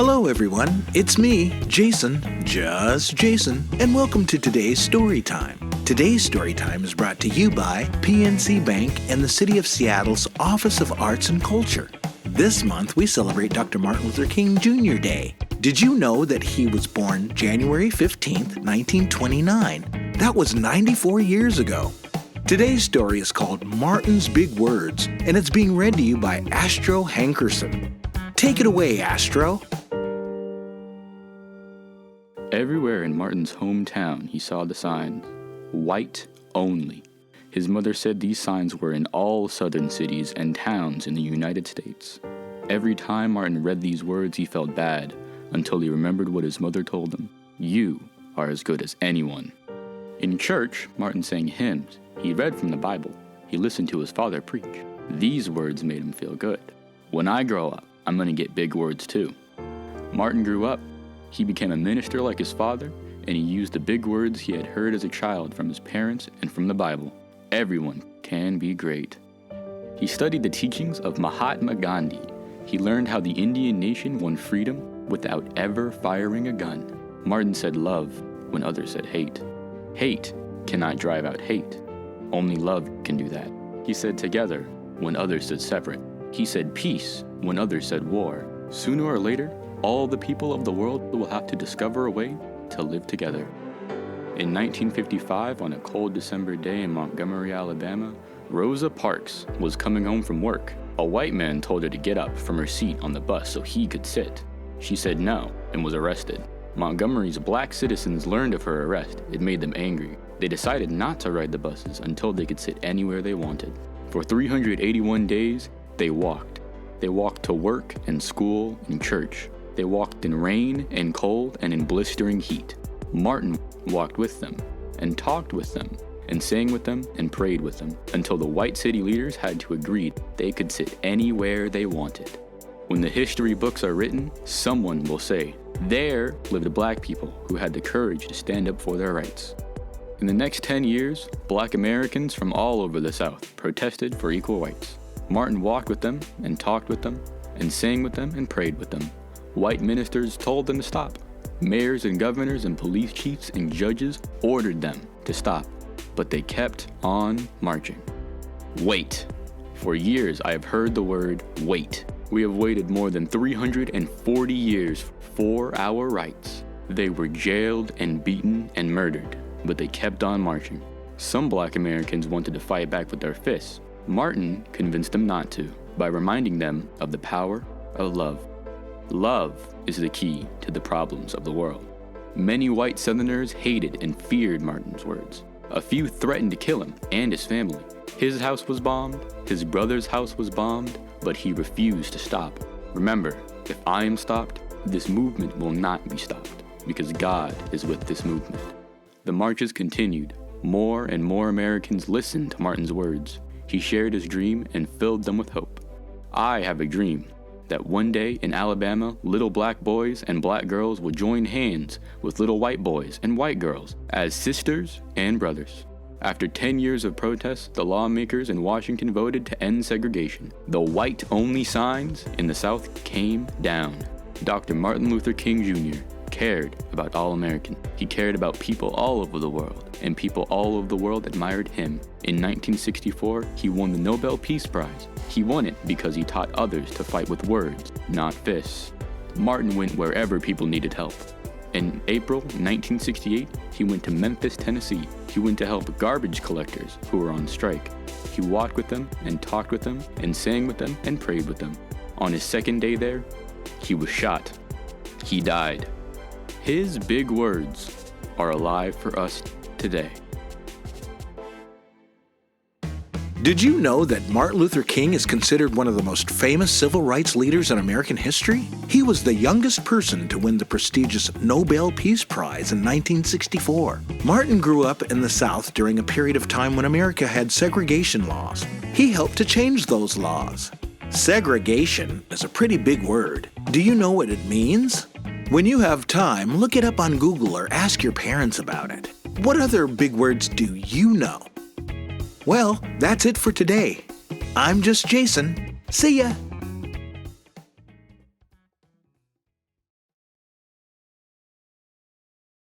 Hello everyone, it's me, Jason, just Jason, and welcome to today's story time. Today's story time is brought to you by PNC Bank and the City of Seattle's Office of Arts and Culture. This month we celebrate Dr. Martin Luther King Jr. Day. Did you know that he was born January 15th, 1929? That was 94 years ago. Today's story is called Martin's Big Words, and it's being read to you by Astro Hankerson. Take it away, Astro. Everywhere in Martin's hometown, he saw the signs, white only. His mother said these signs were in all southern cities and towns in the United States. Every time Martin read these words, he felt bad, until he remembered what his mother told him. You are as good as anyone. In church, Martin sang hymns. He read from the Bible. He listened to his father preach. These words made him feel good. When I grow up, I'm going to get big words too. Martin grew up. He became a minister like his father, and he used the big words he had heard as a child from his parents and from the Bible. Everyone can be great. He studied the teachings of Mahatma Gandhi. He learned how the Indian nation won freedom without ever firing a gun. Martin said love when others said hate. Hate cannot drive out hate. Only love can do that. He said together when others said separate. He said peace when others said war. Sooner or later, all the people of the world will have to discover a way to live together. In 1955, on a cold December day in Montgomery, Alabama, Rosa Parks was coming home from work. A white man told her to get up from her seat on the bus so he could sit. She said no and was arrested. Montgomery's black citizens learned of her arrest. It made them angry. They decided not to ride the buses until they could sit anywhere they wanted. For 381 days, they walked. They walked to work and school and church. They walked in rain and cold and in blistering heat. Martin walked with them and talked with them and sang with them and prayed with them until the white city leaders had to agree they could sit anywhere they wanted. When the history books are written, someone will say, there lived black people who had the courage to stand up for their rights. In the next 10 years, black Americans from all over the South protested for equal rights. Martin walked with them and talked with them and sang with them and prayed with them. White ministers told them to stop. Mayors and governors and police chiefs and judges ordered them to stop, but they kept on marching. Wait. For years I have heard the word wait. We have waited more than 340 years for our rights. They were jailed and beaten and murdered, but they kept on marching. Some black Americans wanted to fight back with their fists. Martin convinced them not to by reminding them of the power of love. Love is the key to the problems of the world. Many white Southerners hated and feared Martin's words. A few threatened to kill him and his family. His house was bombed, his brother's house was bombed, but he refused to stop. Remember, if I am stopped, this movement will not be stopped, because God is with this movement. The marches continued. More and more Americans listened to Martin's words. He shared his dream and filled them with hope. I have a dream that one day in Alabama, little black boys and black girls will join hands with little white boys and white girls as sisters and brothers. After 10 years of protests, the lawmakers in Washington voted to end segregation. The white-only signs in the South came down. Dr. Martin Luther King Jr. cared about all Americans. He cared about people all over the world, and people all over the world admired him. In 1964, he won the Nobel Peace Prize. He won it because he taught others to fight with words, not fists. Martin went wherever people needed help. In April 1968, he went to Memphis, Tennessee. He went to help garbage collectors who were on strike. He walked with them and talked with them and sang with them and prayed with them. On his second day there, he was shot. He died. His big words are alive for us today. Did you know that Martin Luther King is considered one of the most famous civil rights leaders in American history? He was the youngest person to win the prestigious Nobel Peace Prize in 1964. Martin grew up in the South during a period of time when America had segregation laws. He helped to change those laws. Segregation is a pretty big word. Do you know what it means? When you have time, look it up on Google or ask your parents about it. What other big words do you know? Well, that's it for today. I'm just Jason. See ya!